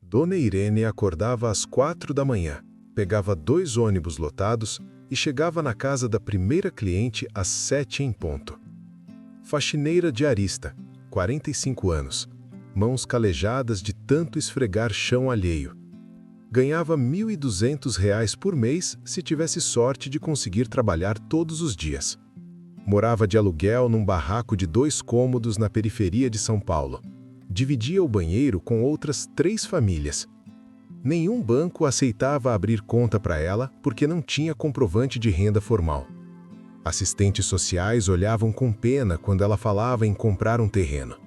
Dona Irene acordava às 4 da manhã, pegava 2 ônibus lotados e chegava na casa da primeira cliente às 7 em ponto. Faxineira diarista, 45 anos, mãos calejadas de tanto esfregar chão alheio. Ganhava R$ 1.200 por mês se tivesse sorte de conseguir trabalhar todos os dias. Morava de aluguel num barraco de 2 cômodos na periferia de São Paulo. Dividia o banheiro com outras 3 famílias. Nenhum banco aceitava abrir conta para ela porque não tinha comprovante de renda formal. Assistentes sociais olhavam com pena quando ela falava em comprar um terreno.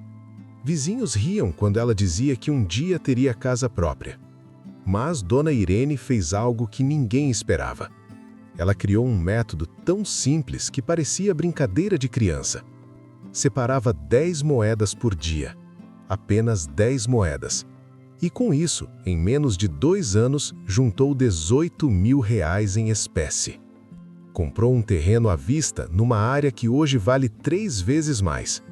Vizinhos riam quando ela dizia que um dia teria casa própria. Mas Dona Irene fez algo que ninguém esperava. Ela criou um método tão simples que parecia brincadeira de criança. Separava 10 moedas por dia. Apenas 10 moedas. E com isso, em menos de 2 anos, juntou R$18 mil em espécie. Comprou um terreno à vista numa área que hoje vale 3 vezes mais.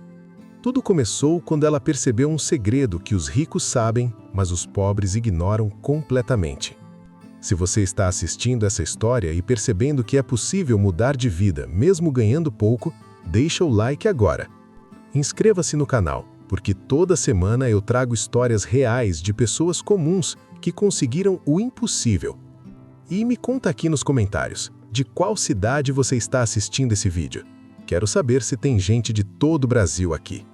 Tudo começou quando ela percebeu um segredo que os ricos sabem, mas os pobres ignoram completamente. Se você está assistindo essa história e percebendo que é possível mudar de vida mesmo ganhando pouco, deixa o like agora. Inscreva-se no canal, porque toda semana eu trago histórias reais de pessoas comuns que conseguiram o impossível. E me conta aqui nos comentários, de qual cidade você está assistindo esse vídeo. Quero saber se tem gente de todo o Brasil aqui.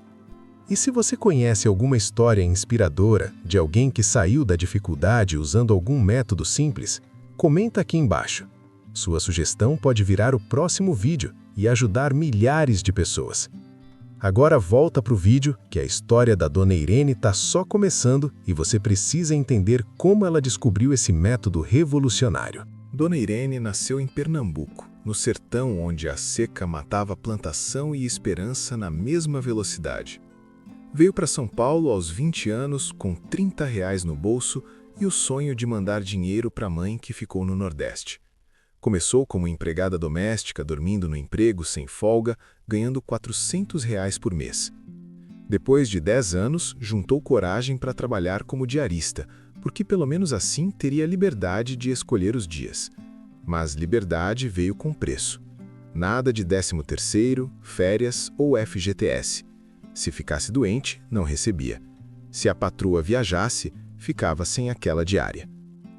E se você conhece alguma história inspiradora de alguém que saiu da dificuldade usando algum método simples, comenta aqui embaixo. Sua sugestão pode virar o próximo vídeo e ajudar milhares de pessoas. Agora volta para o vídeo, que a história da Dona Irene está só começando e você precisa entender como ela descobriu esse método revolucionário. Dona Irene nasceu em Pernambuco, no sertão onde a seca matava plantação e esperança na mesma velocidade. Veio para São Paulo aos 20 anos com R$30 no bolso e o sonho de mandar dinheiro para a mãe que ficou no Nordeste. Começou como empregada doméstica, dormindo no emprego sem folga, ganhando R$400 por mês. Depois de 10 anos, juntou coragem para trabalhar como diarista, porque pelo menos assim teria liberdade de escolher os dias. Mas liberdade veio com preço. Nada de 13º, férias ou FGTS. Se ficasse doente, não recebia. Se a patroa viajasse, ficava sem aquela diária.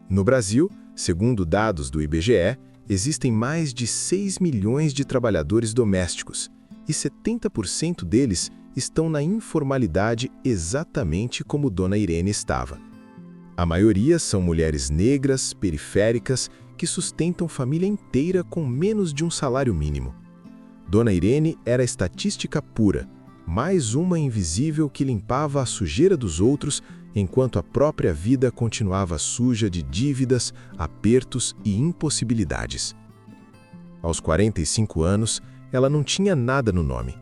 No Brasil, segundo dados do IBGE, existem mais de 6 milhões de trabalhadores domésticos e 70% deles estão na informalidade exatamente como Dona Irene estava. A maioria são mulheres negras, periféricas, que sustentam família inteira com menos de um salário mínimo. Dona Irene era estatística pura, mais uma invisível que limpava a sujeira dos outros enquanto a própria vida continuava suja de dívidas, apertos e impossibilidades. Aos 45 anos, ela não tinha nada no nome.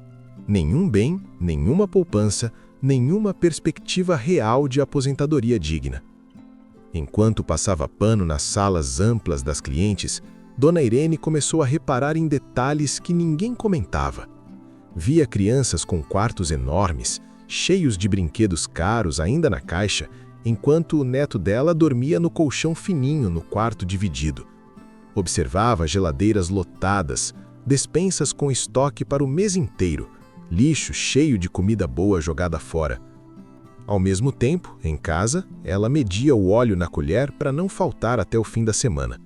Nenhum bem, nenhuma poupança, nenhuma perspectiva real de aposentadoria digna. Enquanto passava pano nas salas amplas das clientes, Dona Irene começou a reparar em detalhes que ninguém comentava. Via crianças com quartos enormes, cheios de brinquedos caros ainda na caixa, enquanto o neto dela dormia no colchão fininho no quarto dividido. Observava geladeiras lotadas, despensas com estoque para o mês inteiro, lixo cheio de comida boa jogada fora. Ao mesmo tempo, em casa, ela media o óleo na colher para não faltar até o fim da semana.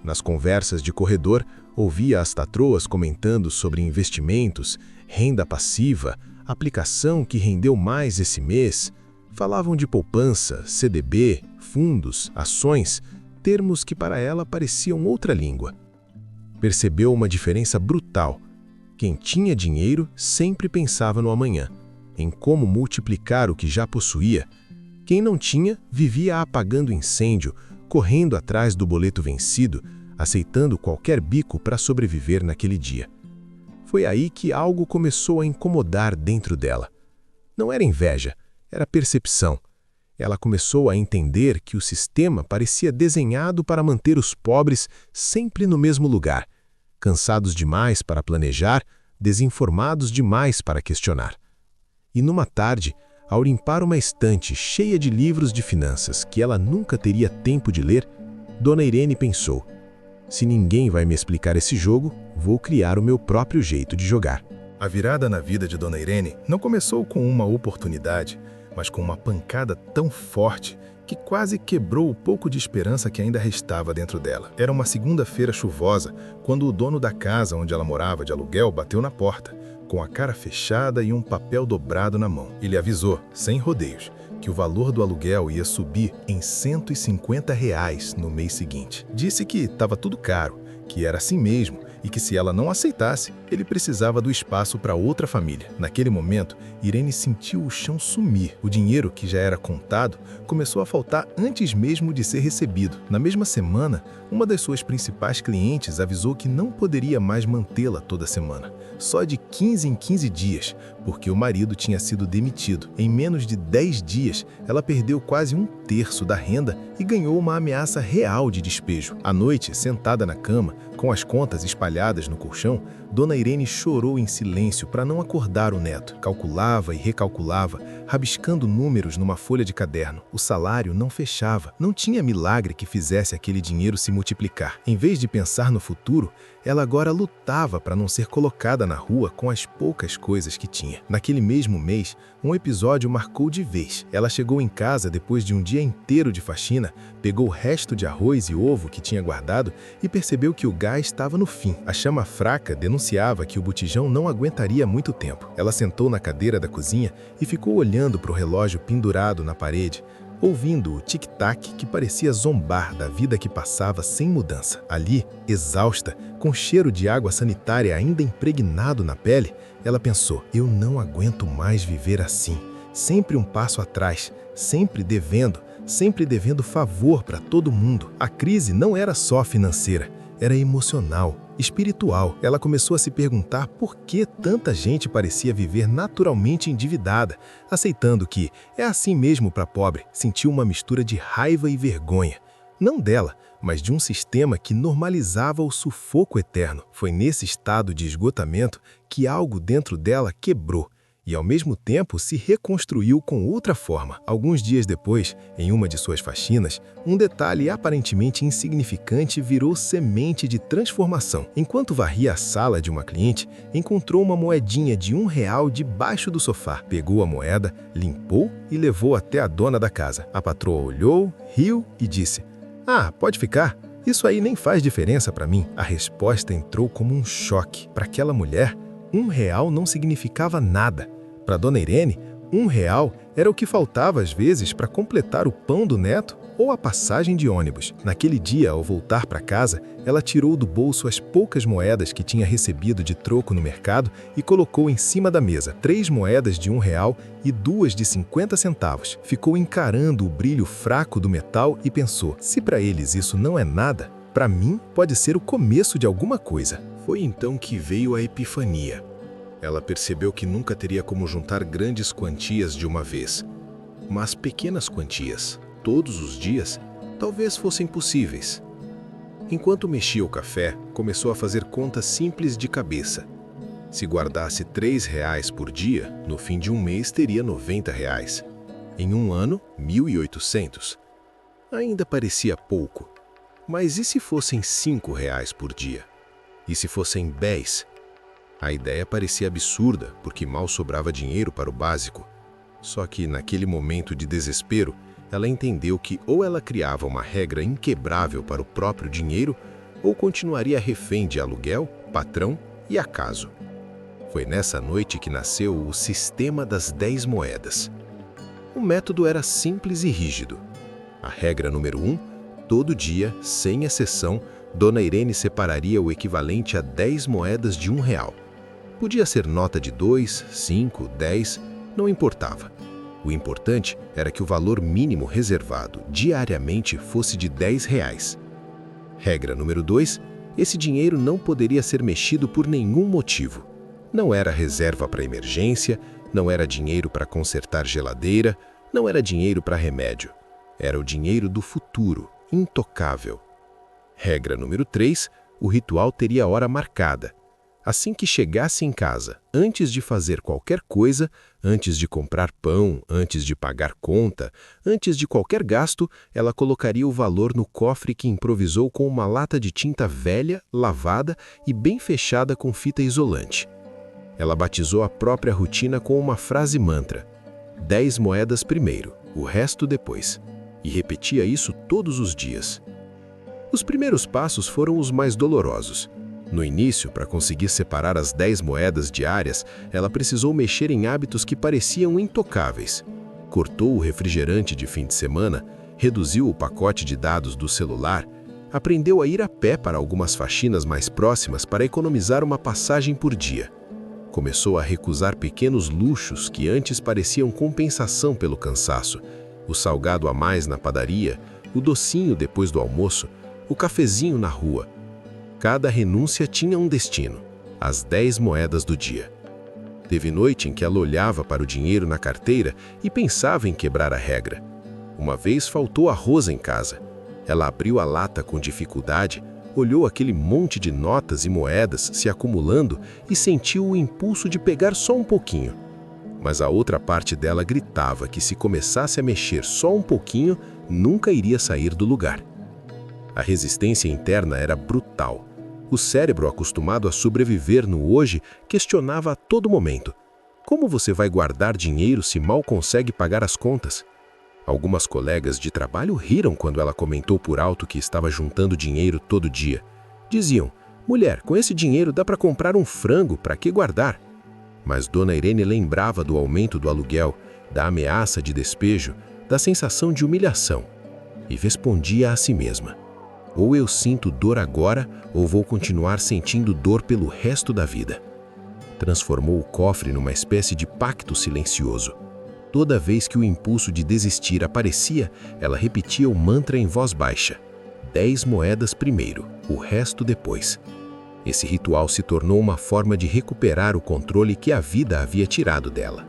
Nas conversas de corredor, ouvia as patroas comentando sobre investimentos, renda passiva, aplicação que rendeu mais esse mês. Falavam de poupança, CDB, fundos, ações, termos que para ela pareciam outra língua. Percebeu uma diferença brutal. Quem tinha dinheiro sempre pensava no amanhã, em como multiplicar o que já possuía. Quem não tinha, vivia apagando incêndio, correndo atrás do boleto vencido, aceitando qualquer bico para sobreviver naquele dia. Foi aí que algo começou a incomodar dentro dela. Não era inveja, era percepção. Ela começou a entender que o sistema parecia desenhado para manter os pobres sempre no mesmo lugar, cansados demais para planejar, desinformados demais para questionar. E numa tarde, Ao limpar uma estante cheia de livros de finanças que ela nunca teria tempo de ler, Dona Irene pensou: se ninguém vai me explicar esse jogo, vou criar o meu próprio jeito de jogar. A virada na vida de Dona Irene não começou com uma oportunidade, mas com uma pancada tão forte que quase quebrou o pouco de esperança que ainda restava dentro dela. Era uma segunda-feira chuvosa, quando o dono da casa onde ela morava de aluguel bateu na porta, com a cara fechada e um papel dobrado na mão. Ele avisou, sem rodeios, que o valor do aluguel ia subir em R$ 150 no mês seguinte. Disse que estava tudo caro, que era assim mesmo, e que se ela não aceitasse, ele precisava do espaço para outra família. Naquele momento, Irene sentiu o chão sumir. O dinheiro, que já era contado, começou a faltar antes mesmo de ser recebido. Na mesma semana, uma das suas principais clientes avisou que não poderia mais mantê-la toda semana, só de 15 em 15 dias, porque o marido tinha sido demitido. Em menos de 10 dias, ela perdeu quase um terço da renda e ganhou uma ameaça real de despejo. À noite, sentada na cama, com as contas espalhadas no colchão, Dona Irene chorou em silêncio para não acordar o neto. Calculava e recalculava, rabiscando números numa folha de caderno. O salário não fechava. Não tinha milagre que fizesse aquele dinheiro se multiplicar. Em vez de pensar no futuro, ela agora lutava para não ser colocada na rua com as poucas coisas que tinha. Naquele mesmo mês, um episódio marcou de vez. Ela chegou em casa depois de um dia inteiro de faxina, pegou o resto de arroz e ovo que tinha guardado e percebeu que o gás estava no fim. A chama fraca denunciava que o botijão não aguentaria muito tempo. Ela sentou na cadeira da cozinha e ficou olhando para o relógio pendurado na parede, ouvindo o tic-tac que parecia zombar da vida que passava sem mudança. Ali, exausta, com cheiro de água sanitária ainda impregnado na pele, ela pensou: eu não aguento mais viver assim, sempre um passo atrás, sempre devendo favor para todo mundo. A crise não era só financeira, era emocional, espiritual. Ela começou a se perguntar por que tanta gente parecia viver naturalmente endividada, aceitando que é assim mesmo para pobre. Sentiu uma mistura de raiva e vergonha, não dela, mas de um sistema que normalizava o sufoco eterno. Foi nesse estado de esgotamento que algo dentro dela quebrou e, ao mesmo tempo, se reconstruiu com outra forma. Alguns dias depois, em uma de suas faxinas, um detalhe aparentemente insignificante virou semente de transformação. Enquanto varria a sala de uma cliente, encontrou uma moedinha de R$ 1 debaixo do sofá. Pegou a moeda, limpou e levou até a dona da casa. A patroa olhou, riu e disse: "Ah, pode ficar. Isso aí nem faz diferença para mim." A resposta entrou como um choque. Para aquela mulher, R$ 1 não significava nada. Para Dona Irene, R$ 1 era o que faltava às vezes para completar o pão do neto ou a passagem de ônibus. Naquele dia, ao voltar para casa, ela tirou do bolso as poucas moedas que tinha recebido de troco no mercado e colocou em cima da mesa 3 moedas de R$ 1 e 2 de 50 centavos. Ficou encarando o brilho fraco do metal e pensou: se para eles isso não é nada, para mim pode ser o começo de alguma coisa. Foi então que veio a epifania. Ela percebeu que nunca teria como juntar grandes quantias de uma vez, mas pequenas quantias, todos os dias, talvez fossem possíveis. Enquanto mexia o café, começou a fazer contas simples de cabeça. Se guardasse R$ 3 por dia, no fim de um mês teria R$ 90. Em um ano, 1.800. Ainda parecia pouco, mas e se fossem R$ 5 por dia? E se fossem 10? A ideia parecia absurda, porque mal sobrava dinheiro para o básico. Só que, naquele momento de desespero, ela entendeu que ou ela criava uma regra inquebrável para o próprio dinheiro, ou continuaria refém de aluguel, patrão e acaso. Foi nessa noite que nasceu o sistema das 10 moedas. O método era simples e rígido. A regra número 1, todo dia, sem exceção, Dona Irene separaria o equivalente a 10 moedas de R$ 1. Podia ser nota de 2, 5, 10, não importava. O importante era que o valor mínimo reservado diariamente fosse de R$ 10. Regra número 2, esse dinheiro não poderia ser mexido por nenhum motivo. Não era reserva para emergência, não era dinheiro para consertar geladeira, não era dinheiro para remédio. Era o dinheiro do futuro, intocável. Regra número 3, o ritual teria hora marcada. Assim que chegasse em casa, antes de fazer qualquer coisa, antes de comprar pão, antes de pagar conta, antes de qualquer gasto, ela colocaria o valor no cofre que improvisou com uma lata de tinta velha, lavada e bem fechada com fita isolante. Ela batizou a própria rotina com uma frase mantra: 10 moedas primeiro, o resto depois. E repetia isso todos os dias. Os primeiros passos foram os mais dolorosos. No início, para conseguir separar as 10 moedas diárias, ela precisou mexer em hábitos que pareciam intocáveis. Cortou o refrigerante de fim de semana, reduziu o pacote de dados do celular, aprendeu a ir a pé para algumas faxinas mais próximas para economizar uma passagem por dia. Começou a recusar pequenos luxos que antes pareciam compensação pelo cansaço: o salgado a mais na padaria, o docinho depois do almoço, o cafezinho na rua. Cada renúncia tinha um destino: as 10 moedas do dia. Teve noite em que ela olhava para o dinheiro na carteira e pensava em quebrar a regra. Uma vez faltou arroz em casa. Ela abriu a lata com dificuldade, olhou aquele monte de notas e moedas se acumulando e sentiu o impulso de pegar só um pouquinho. Mas a outra parte dela gritava que se começasse a mexer só um pouquinho, nunca iria sair do lugar. A resistência interna era brutal. O cérebro, acostumado a sobreviver no hoje, questionava a todo momento: como você vai guardar dinheiro se mal consegue pagar as contas? Algumas colegas de trabalho riram quando ela comentou por alto que estava juntando dinheiro todo dia. Diziam: mulher, com esse dinheiro dá para comprar um frango, para que guardar? Mas Dona Irene lembrava do aumento do aluguel, da ameaça de despejo, da sensação de humilhação, e respondia a si mesma: ou eu sinto dor agora, ou vou continuar sentindo dor pelo resto da vida. Transformou o cofre numa espécie de pacto silencioso. Toda vez que o impulso de desistir aparecia, ela repetia o mantra em voz baixa: 10 moedas primeiro, o resto depois. Esse ritual se tornou uma forma de recuperar o controle que a vida havia tirado dela.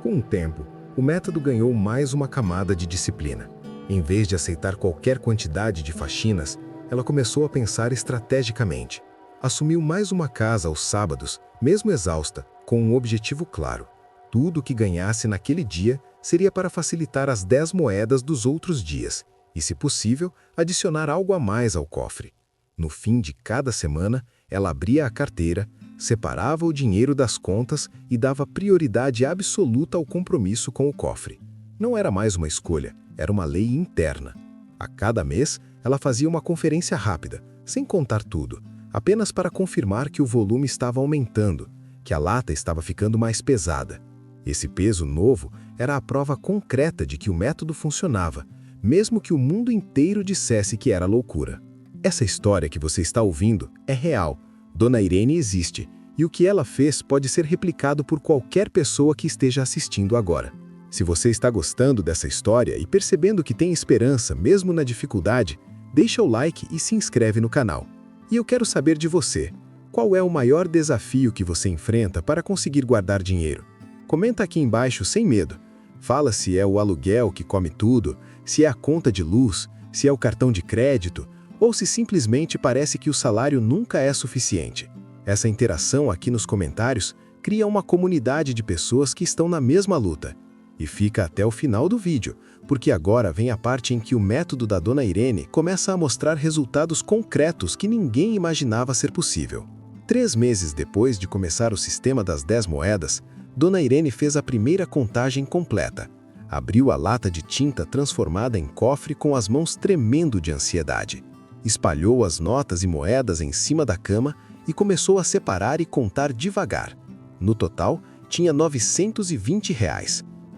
Com o tempo, o método ganhou mais uma camada de disciplina. Em vez de aceitar qualquer quantidade de faxinas, ela começou a pensar estrategicamente. Assumiu mais uma casa aos sábados, mesmo exausta, com um objetivo claro: tudo o que ganhasse naquele dia seria para facilitar as 10 moedas dos outros dias e, se possível, adicionar algo a mais ao cofre. No fim de cada semana, ela abria a carteira, separava o dinheiro das contas e dava prioridade absoluta ao compromisso com o cofre. Não era mais uma escolha, era uma lei interna. A cada mês, ela fazia uma conferência rápida, sem contar tudo, apenas para confirmar que o volume estava aumentando, que a lata estava ficando mais pesada. Esse peso novo era a prova concreta de que o método funcionava, mesmo que o mundo inteiro dissesse que era loucura. Essa história que você está ouvindo é real. Dona Irene existe, e o que ela fez pode ser replicado por qualquer pessoa que esteja assistindo agora. Se você está gostando dessa história e percebendo que tem esperança mesmo na dificuldade, deixa o like e se inscreve no canal. E eu quero saber de você: qual é o maior desafio que você enfrenta para conseguir guardar dinheiro? Comenta aqui embaixo sem medo. Fala se é o aluguel que come tudo, se é a conta de luz, se é o cartão de crédito, ou se simplesmente parece que o salário nunca é suficiente. Essa interação aqui nos comentários cria uma comunidade de pessoas que estão na mesma luta. E fica até o final do vídeo, porque agora vem a parte em que o método da Dona Irene começa a mostrar resultados concretos que ninguém imaginava ser possível. 3 meses depois de começar o sistema das 10 moedas, Dona Irene fez a primeira contagem completa. Abriu a lata de tinta transformada em cofre com as mãos tremendo de ansiedade. Espalhou as notas e moedas em cima da cama e começou a separar e contar devagar. No total, tinha R$ 920,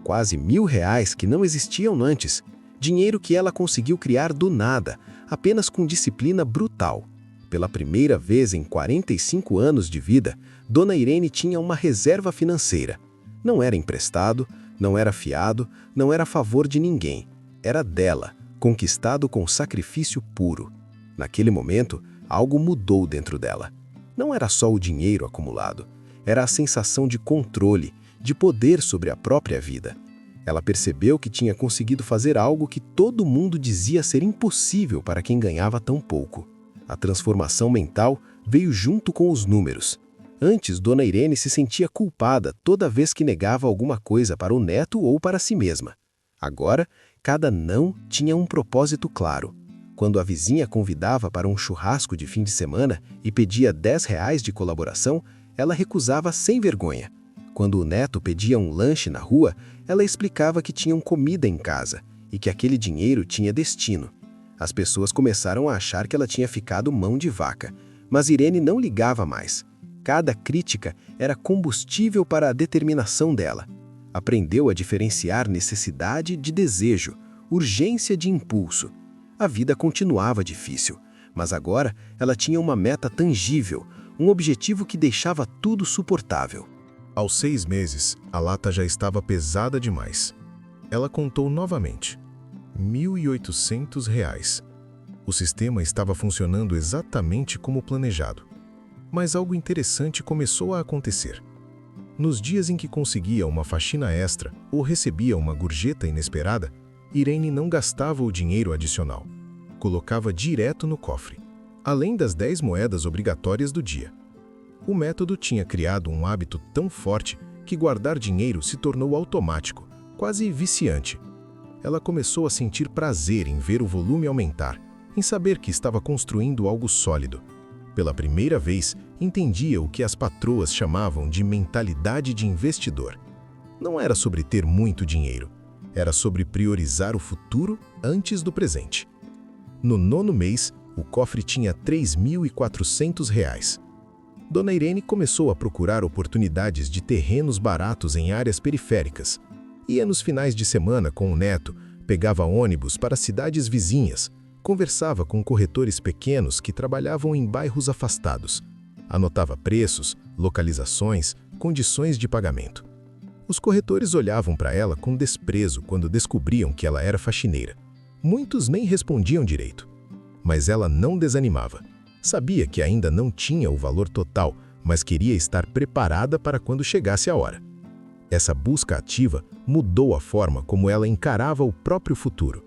quase R$ 1.000 que não existiam antes, dinheiro que ela conseguiu criar do nada, apenas com disciplina brutal. Pela primeira vez em 45 anos de vida, Dona Irene tinha uma reserva financeira. Não era emprestado, não era fiado, não era a favor de ninguém. Era dela, conquistado com sacrifício puro. Naquele momento, algo mudou dentro dela. Não era só o dinheiro acumulado, era a sensação de controle, de poder sobre a própria vida. Ela percebeu que tinha conseguido fazer algo que todo mundo dizia ser impossível para quem ganhava tão pouco. A transformação mental veio junto com os números. Antes, Dona Irene se sentia culpada toda vez que negava alguma coisa para o neto ou para si mesma. Agora, cada não tinha um propósito claro. Quando a vizinha convidava para um churrasco de fim de semana e pedia R$ 10 de colaboração, ela recusava sem vergonha. Quando o neto pedia um lanche na rua, ela explicava que tinham comida em casa e que aquele dinheiro tinha destino. As pessoas começaram a achar que ela tinha ficado mão de vaca, mas Irene não ligava mais. Cada crítica era combustível para a determinação dela. Aprendeu a diferenciar necessidade de desejo, urgência de impulso. A vida continuava difícil, mas agora ela tinha uma meta tangível, um objetivo que deixava tudo suportável. Aos 6 meses, a lata já estava pesada demais. Ela contou novamente. R$ 1.800. O sistema estava funcionando exatamente como planejado. Mas algo interessante começou a acontecer. Nos dias em que conseguia uma faxina extra ou recebia uma gorjeta inesperada, Irene não gastava o dinheiro adicional. Colocava direto no cofre, além das 10 moedas obrigatórias do dia. O método tinha criado um hábito tão forte que guardar dinheiro se tornou automático, quase viciante. Ela começou a sentir prazer em ver o volume aumentar, em saber que estava construindo algo sólido. Pela primeira vez, entendia o que as patroas chamavam de mentalidade de investidor. Não era sobre ter muito dinheiro, era sobre priorizar o futuro antes do presente. No 9º mês, o cofre tinha R$ 3.400. Dona Irene começou a procurar oportunidades de terrenos baratos em áreas periféricas. Ia nos finais de semana com o neto, pegava ônibus para cidades vizinhas, conversava com corretores pequenos que trabalhavam em bairros afastados. Anotava preços, localizações, condições de pagamento. Os corretores olhavam para ela com desprezo quando descobriam que ela era faxineira. Muitos nem respondiam direito. Mas ela não desanimava. Sabia que ainda não tinha o valor total, mas queria estar preparada para quando chegasse a hora. Essa busca ativa mudou a forma como ela encarava o próprio futuro.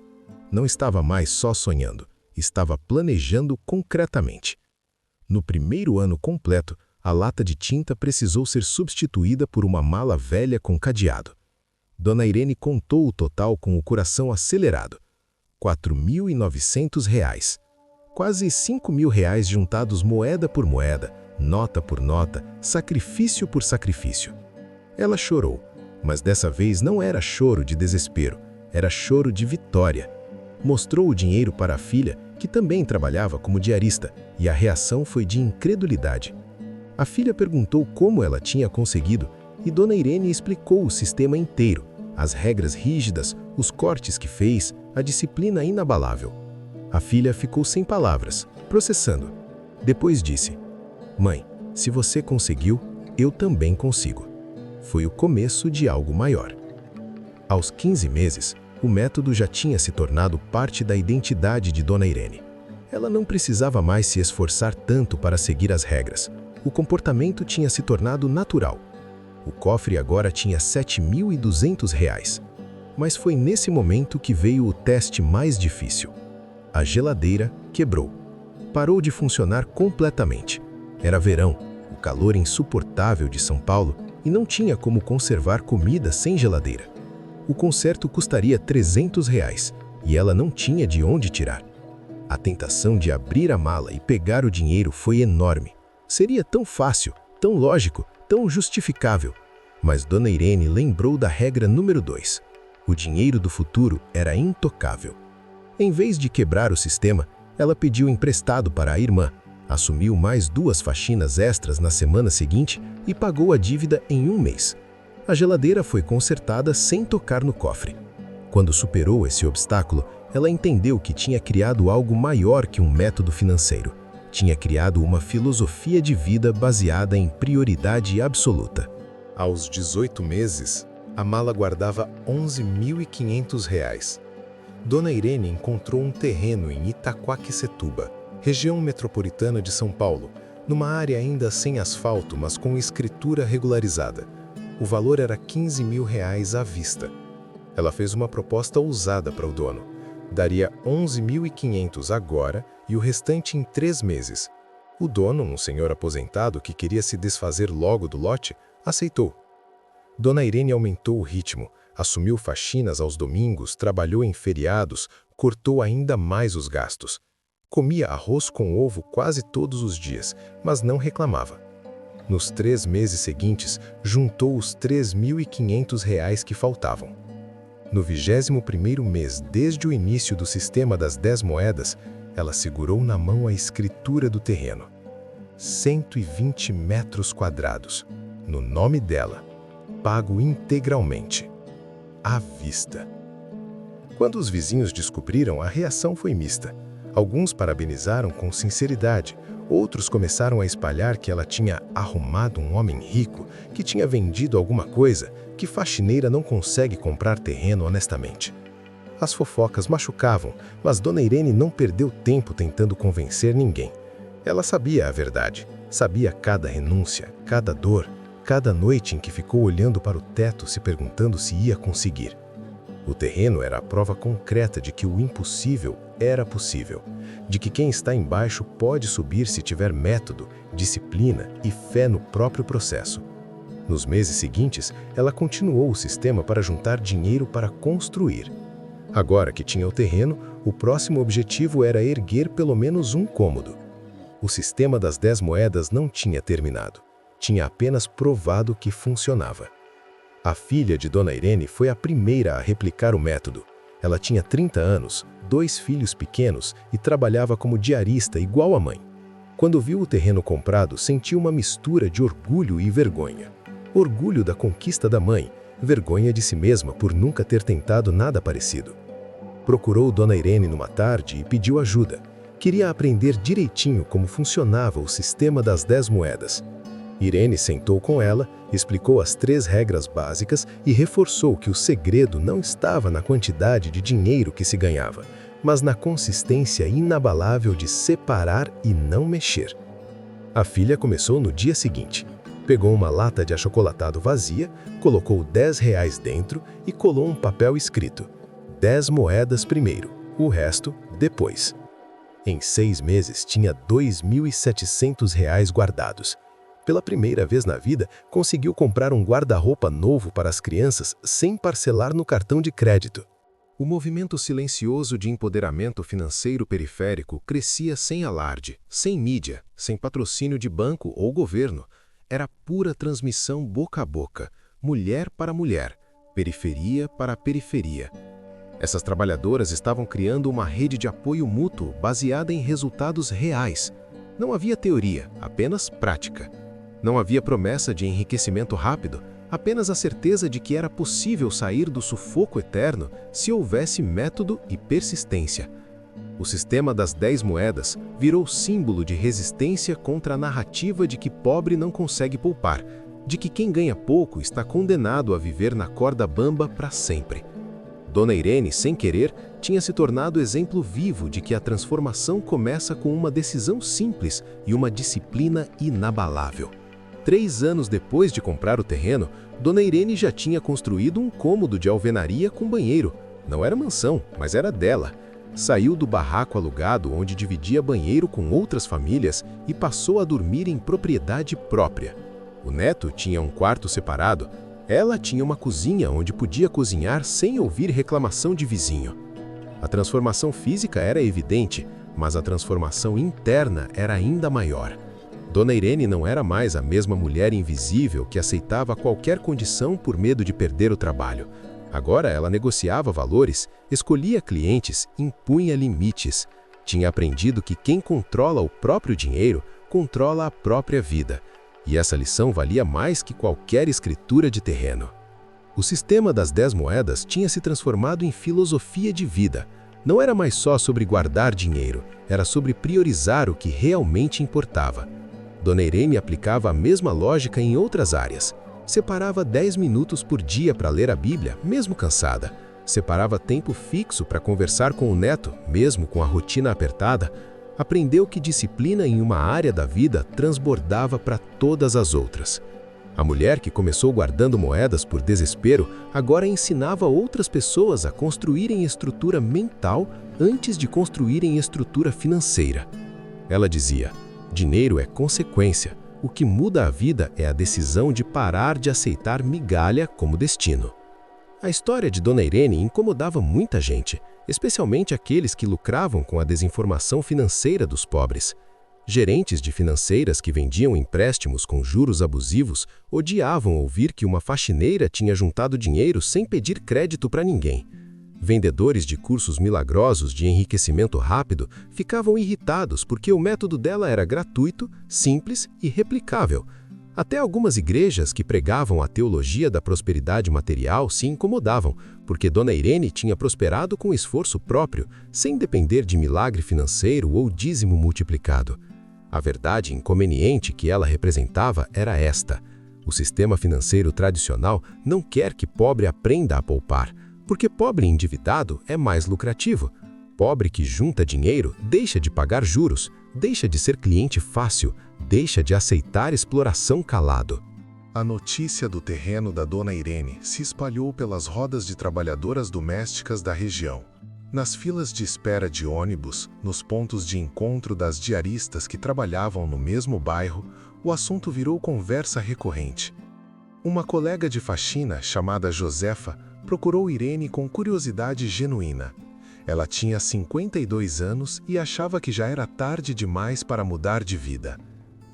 Não estava mais só sonhando, estava planejando concretamente. No primeiro ano completo, a lata de tinta precisou ser substituída por uma mala velha com cadeado. Dona Irene contou o total com o coração acelerado. R$ 4.900. Quase R$ 5.000 juntados moeda por moeda, nota por nota, sacrifício por sacrifício. Ela chorou, mas dessa vez não era choro de desespero, era choro de vitória. Mostrou o dinheiro para a filha, que também trabalhava como diarista, e a reação foi de incredulidade. A filha perguntou como ela tinha conseguido, e Dona Irene explicou o sistema inteiro, as regras rígidas, os cortes que fez, a disciplina inabalável. A filha ficou sem palavras, processando. Depois disse: "Mãe, se você conseguiu, eu também consigo." Foi o começo de algo maior. Aos 15 meses, o método já tinha se tornado parte da identidade de Dona Irene. Ela não precisava mais se esforçar tanto para seguir as regras. O comportamento tinha se tornado natural. O cofre agora tinha R$ 7.200. Mas foi nesse momento que veio o teste mais difícil. A geladeira quebrou. Parou de funcionar completamente. Era verão, o calor insuportável de São Paulo, e não tinha como conservar comida sem geladeira. O conserto custaria R$ 300 e ela não tinha de onde tirar. A tentação de abrir a mala e pegar o dinheiro foi enorme. Seria tão fácil, tão lógico, tão justificável. Mas Dona Irene lembrou da regra número 2. O dinheiro do futuro era intocável. Em vez de quebrar o sistema, ela pediu emprestado para a irmã, assumiu mais 2 faxinas extras na semana seguinte e pagou a dívida em 1 mês. A geladeira foi consertada sem tocar no cofre. Quando superou esse obstáculo, ela entendeu que tinha criado algo maior que um método financeiro. Tinha criado uma filosofia de vida baseada em prioridade absoluta. Aos 18 meses, a mala guardava R$ 11.500. Dona Irene encontrou um terreno em Itaquaquecetuba, região metropolitana de São Paulo, numa área ainda sem asfalto, mas com escritura regularizada. O valor era R$ 15.000 à vista. Ela fez uma proposta ousada para o dono. Daria R$ 11.500 agora e o restante em 3 meses. O dono, um senhor aposentado que queria se desfazer logo do lote, aceitou. Dona Irene aumentou o ritmo, assumiu faxinas aos domingos, trabalhou em feriados, cortou ainda mais os gastos. Comia arroz com ovo quase todos os dias, mas não reclamava. Nos 3 meses seguintes, juntou os R$ 3.500 que faltavam. No 21º mês desde o início do sistema das 10 moedas, ela segurou na mão a escritura do terreno. 120 metros quadrados, no nome dela, pago integralmente, à vista. Quando os vizinhos descobriram, a reação foi mista. Alguns parabenizaram com sinceridade, outros começaram a espalhar que ela tinha arrumado um homem rico, que tinha vendido alguma coisa, que faxineira não consegue comprar terreno honestamente. As fofocas machucavam, mas Dona Irene não perdeu tempo tentando convencer ninguém. Ela sabia a verdade, sabia cada renúncia, cada dor, cada noite em que ficou olhando para o teto se perguntando se ia conseguir. O terreno era a prova concreta de que o impossível era possível, de que quem está embaixo pode subir se tiver método, disciplina e fé no próprio processo. Nos meses seguintes, ela continuou o sistema para juntar dinheiro para construir. Agora que tinha o terreno, o próximo objetivo era erguer pelo menos um cômodo. O sistema das 10 moedas não tinha terminado. Tinha apenas provado que funcionava. A filha de Dona Irene foi a primeira a replicar o método. Ela tinha 30 anos, 2 filhos pequenos e trabalhava como diarista igual a mãe. Quando viu o terreno comprado, sentiu uma mistura de orgulho e vergonha. Orgulho da conquista da mãe, vergonha de si mesma por nunca ter tentado nada parecido. Procurou Dona Irene numa tarde e pediu ajuda. Queria aprender direitinho como funcionava o sistema das 10 moedas. Irene sentou com ela, explicou as 3 regras básicas e reforçou que o segredo não estava na quantidade de dinheiro que se ganhava, mas na consistência inabalável de separar e não mexer. A filha começou no dia seguinte. Pegou uma lata de achocolatado vazia, colocou R$ 10 dentro e colou um papel escrito: 10 moedas primeiro, o resto depois. Em 6 meses tinha R$ 2.700 guardados. Pela primeira vez na vida, conseguiu comprar um guarda-roupa novo para as crianças sem parcelar no cartão de crédito. O movimento silencioso de empoderamento financeiro periférico crescia sem alarde, sem mídia, sem patrocínio de banco ou governo. Era pura transmissão boca a boca, mulher para mulher, periferia para periferia. Essas trabalhadoras estavam criando uma rede de apoio mútuo baseada em resultados reais. Não havia teoria, apenas prática. Não havia promessa de enriquecimento rápido, apenas a certeza de que era possível sair do sufoco eterno se houvesse método e persistência. O sistema das 10 moedas virou símbolo de resistência contra a narrativa de que pobre não consegue poupar, de que quem ganha pouco está condenado a viver na corda bamba para sempre. Dona Irene, sem querer, tinha se tornado exemplo vivo de que a transformação começa com uma decisão simples e uma disciplina inabalável. 3 anos depois de comprar o terreno, Dona Irene já tinha construído um cômodo de alvenaria com banheiro. Não era mansão, mas era dela. Saiu do barraco alugado onde dividia banheiro com outras famílias e passou a dormir em propriedade própria. O neto tinha um quarto separado. Ela tinha uma cozinha onde podia cozinhar sem ouvir reclamação de vizinho. A transformação física era evidente, mas a transformação interna era ainda maior. Dona Irene não era mais a mesma mulher invisível que aceitava qualquer condição por medo de perder o trabalho. Agora ela negociava valores, escolhia clientes, impunha limites. Tinha aprendido que quem controla o próprio dinheiro, controla a própria vida. E essa lição valia mais que qualquer escritura de terreno. O sistema das 10 moedas tinha se transformado em filosofia de vida. Não era mais só sobre guardar dinheiro, era sobre priorizar o que realmente importava. Dona Irene aplicava a mesma lógica em outras áreas. Separava 10 minutos por dia para ler a Bíblia, mesmo cansada. Separava tempo fixo para conversar com o neto, mesmo com a rotina apertada. Aprendeu que disciplina em uma área da vida transbordava para todas as outras. A mulher que começou guardando moedas por desespero, agora ensinava outras pessoas a construírem estrutura mental antes de construírem estrutura financeira. Ela dizia: Dinheiro é consequência. O que muda a vida é a decisão de parar de aceitar migalha como destino. A história de Dona Irene incomodava muita gente, especialmente aqueles que lucravam com a desinformação financeira dos pobres. Gerentes de financeiras que vendiam empréstimos com juros abusivos odiavam ouvir que uma faxineira tinha juntado dinheiro sem pedir crédito para ninguém. Vendedores de cursos milagrosos de enriquecimento rápido ficavam irritados porque o método dela era gratuito, simples e replicável. Até algumas igrejas que pregavam a teologia da prosperidade material se incomodavam, porque Dona Irene tinha prosperado com esforço próprio, sem depender de milagre financeiro ou dízimo multiplicado. A verdade inconveniente que ela representava era esta: o sistema financeiro tradicional não quer que pobre aprenda a poupar, porque pobre endividado é mais lucrativo. Pobre que junta dinheiro deixa de pagar juros, deixa de ser cliente fácil, deixa de aceitar exploração calado. A notícia do terreno da Dona Irene se espalhou pelas rodas de trabalhadoras domésticas da região. Nas filas de espera de ônibus, nos pontos de encontro das diaristas que trabalhavam no mesmo bairro, o assunto virou conversa recorrente. Uma colega de faxina, chamada Josefa, procurou Irene com curiosidade genuína. Ela tinha 52 anos e achava que já era tarde demais para mudar de vida.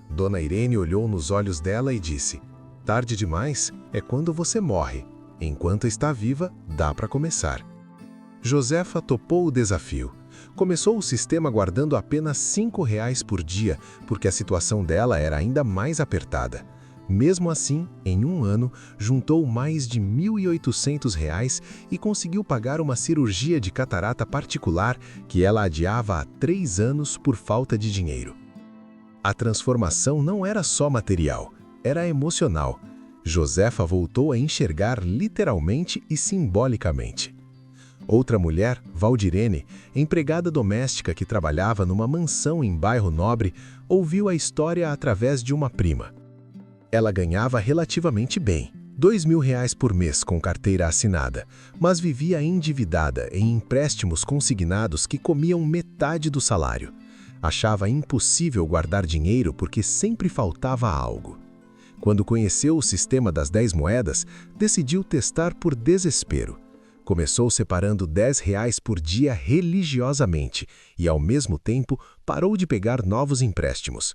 Dona Irene olhou nos olhos dela e disse: "Tarde demais é quando você morre. Enquanto está viva, dá para começar." Josefa topou o desafio. Começou o sistema guardando apenas R$ 5 por dia, porque a situação dela era ainda mais apertada. Mesmo assim, em um ano, juntou mais de R$ 1.800 e conseguiu pagar uma cirurgia de catarata particular que ela adiava há 3 anos por falta de dinheiro. A transformação não era só material, era emocional. Josefa voltou a enxergar literalmente e simbolicamente. Outra mulher, Valdirene, empregada doméstica que trabalhava numa mansão em bairro nobre, ouviu a história através de uma prima. Ela ganhava relativamente bem, R$ 2.000 por mês com carteira assinada, mas vivia endividada em empréstimos consignados que comiam metade do salário. Achava impossível guardar dinheiro porque sempre faltava algo. Quando conheceu o sistema das 10 moedas, decidiu testar por desespero. Começou separando R$ 10 por dia religiosamente e, ao mesmo tempo, parou de pegar novos empréstimos.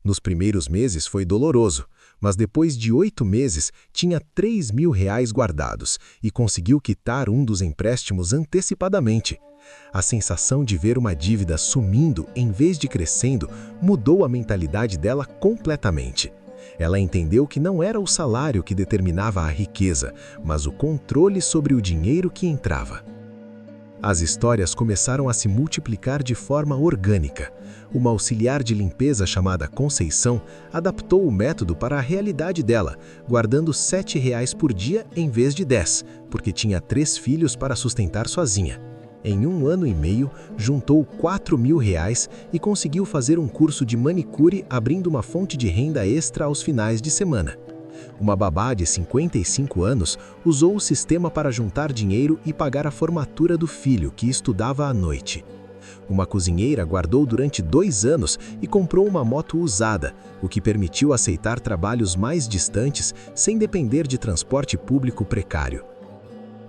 Nos primeiros meses foi doloroso, mas depois de 8 meses tinha R$ 3.000 guardados e conseguiu quitar um dos empréstimos antecipadamente. A sensação de ver uma dívida sumindo em vez de crescendo mudou a mentalidade dela completamente. Ela entendeu que não era o salário que determinava a riqueza, mas o controle sobre o dinheiro que entrava. As histórias começaram a se multiplicar de forma orgânica. Uma auxiliar de limpeza chamada Conceição adaptou o método para a realidade dela, guardando R$ 7 por dia em vez de 10, porque tinha 3 filhos para sustentar sozinha. Em um ano e meio, juntou R$ 4.000 e conseguiu fazer um curso de manicure abrindo uma fonte de renda extra aos finais de semana. Uma babá de 55 anos usou o sistema para juntar dinheiro e pagar a formatura do filho, que estudava à noite. Uma cozinheira guardou durante 2 anos e comprou uma moto usada, o que permitiu aceitar trabalhos mais distantes sem depender de transporte público precário.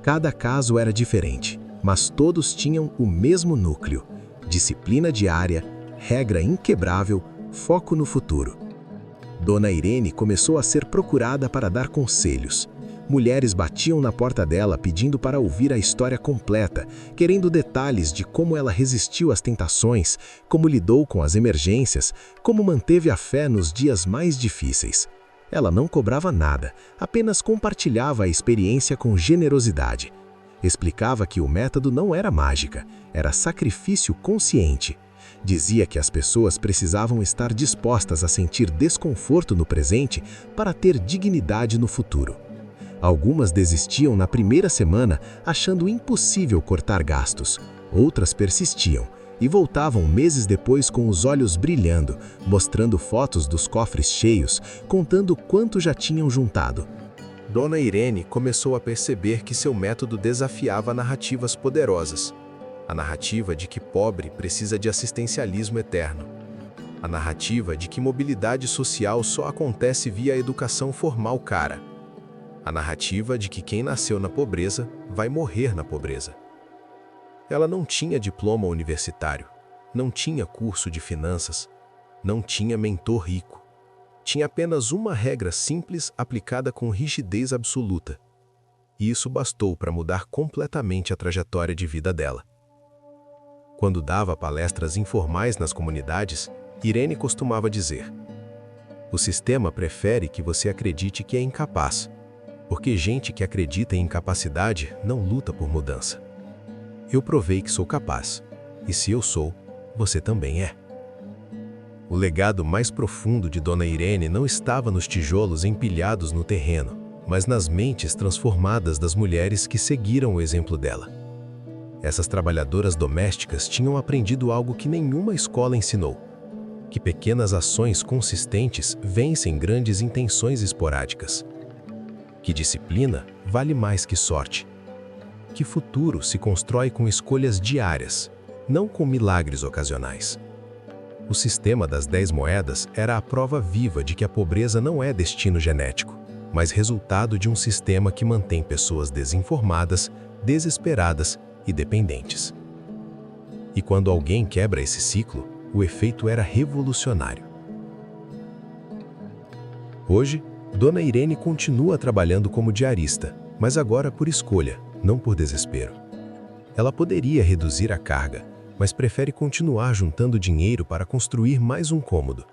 Cada caso era diferente, mas todos tinham o mesmo núcleo: disciplina diária, regra inquebrável, foco no futuro. Dona Irene começou a ser procurada para dar conselhos. Mulheres batiam na porta dela pedindo para ouvir a história completa, querendo detalhes de como ela resistiu às tentações, como lidou com as emergências, como manteve a fé nos dias mais difíceis. Ela não cobrava nada, apenas compartilhava a experiência com generosidade. Explicava que o método não era mágica, era sacrifício consciente. Dizia que as pessoas precisavam estar dispostas a sentir desconforto no presente para ter dignidade no futuro. Algumas desistiam na primeira semana, achando impossível cortar gastos. Outras persistiam e voltavam meses depois com os olhos brilhando, mostrando fotos dos cofres cheios, contando quanto já tinham juntado. Dona Irene começou a perceber que seu método desafiava narrativas poderosas. A narrativa de que pobre precisa de assistencialismo eterno. A narrativa de que mobilidade social só acontece via educação formal cara. A narrativa de que quem nasceu na pobreza vai morrer na pobreza. Ela não tinha diploma universitário, não tinha curso de finanças, não tinha mentor rico. Tinha apenas uma regra simples aplicada com rigidez absoluta. E isso bastou para mudar completamente a trajetória de vida dela. Quando dava palestras informais nas comunidades, Irene costumava dizer: "O sistema prefere que você acredite que é incapaz, porque gente que acredita em incapacidade não luta por mudança. Eu provei que sou capaz, e se eu sou, você também é." O legado mais profundo de Dona Irene não estava nos tijolos empilhados no terreno, mas nas mentes transformadas das mulheres que seguiram o exemplo dela. Essas trabalhadoras domésticas tinham aprendido algo que nenhuma escola ensinou: que pequenas ações consistentes vencem grandes intenções esporádicas. Que disciplina vale mais que sorte. Que futuro se constrói com escolhas diárias, não com milagres ocasionais. O sistema das 10 moedas era a prova viva de que a pobreza não é destino genético, mas resultado de um sistema que mantém pessoas desinformadas, desesperadas e dependentes. E quando alguém quebra esse ciclo, o efeito era revolucionário. Hoje, Dona Irene continua trabalhando como diarista, mas agora por escolha, não por desespero. Ela poderia reduzir a carga, mas prefere continuar juntando dinheiro para construir mais um cômodo,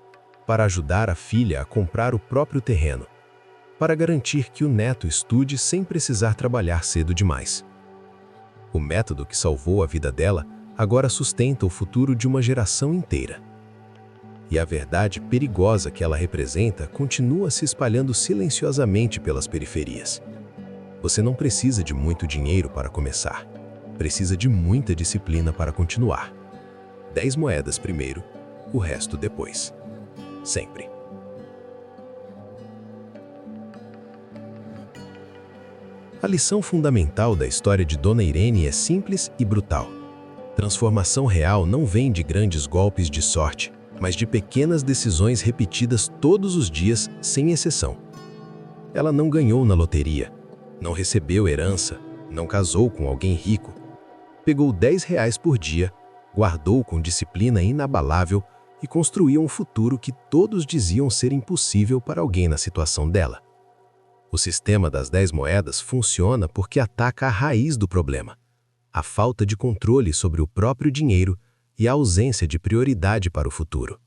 para ajudar a filha a comprar o próprio terreno, para garantir que o neto estude sem precisar trabalhar cedo demais. O método que salvou a vida dela agora sustenta o futuro de uma geração inteira. E a verdade perigosa que ela representa continua se espalhando silenciosamente pelas periferias. Você não precisa de muito dinheiro para começar. Precisa de muita disciplina para continuar. 10 moedas primeiro, o resto depois. Sempre. A lição fundamental da história de Dona Irene é simples e brutal. Transformação real não vem de grandes golpes de sorte, mas de pequenas decisões repetidas todos os dias, sem exceção. Ela não ganhou na loteria, não recebeu herança, não casou com alguém rico. Pegou R$ 10 por dia, guardou com disciplina inabalável e construiu um futuro que todos diziam ser impossível para alguém na situação dela. O sistema das 10 moedas funciona porque ataca a raiz do problema: a falta de controle sobre o próprio dinheiro e a ausência de prioridade para o futuro.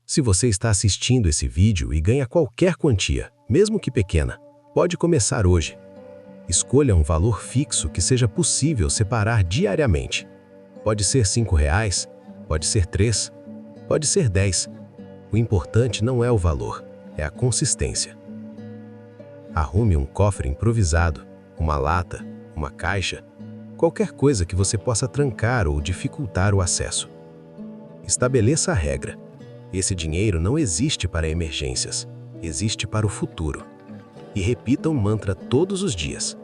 Se você está assistindo esse vídeo e ganha qualquer quantia, mesmo que pequena, pode começar hoje. Escolha um valor fixo que seja possível separar diariamente. Pode ser R$ 5, pode ser 3, pode ser 10. O importante não é o valor, é a consistência. Arrume um cofre improvisado, uma lata, uma caixa, qualquer coisa que você possa trancar ou dificultar o acesso. Estabeleça a regra: esse dinheiro não existe para emergências, existe para o futuro. E repita o mantra todos os dias: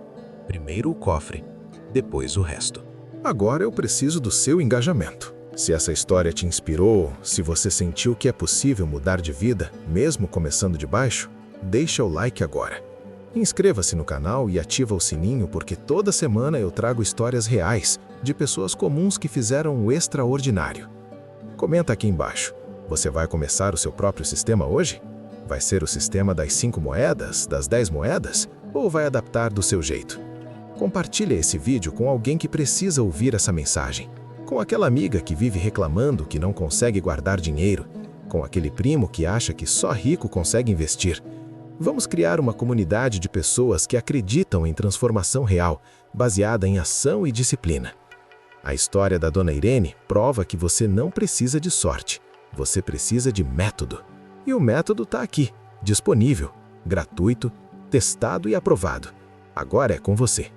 primeiro o cofre, depois o resto. Agora eu preciso do seu engajamento. Se essa história te inspirou, se você sentiu que é possível mudar de vida, mesmo começando de baixo, deixa o like agora. Inscreva-se no canal e ativa o sininho, porque toda semana eu trago histórias reais de pessoas comuns que fizeram o extraordinário. Comenta aqui embaixo: você vai começar o seu próprio sistema hoje? Vai ser o sistema das 5 moedas, das 10 moedas, ou vai adaptar do seu jeito? Compartilhe esse vídeo com alguém que precisa ouvir essa mensagem. Com aquela amiga que vive reclamando que não consegue guardar dinheiro, com aquele primo que acha que só rico consegue investir. Vamos criar uma comunidade de pessoas que acreditam em transformação real, baseada em ação e disciplina. A história da Dona Irene prova que você não precisa de sorte, você precisa de método. E o método está aqui, disponível, gratuito, testado e aprovado. Agora é com você.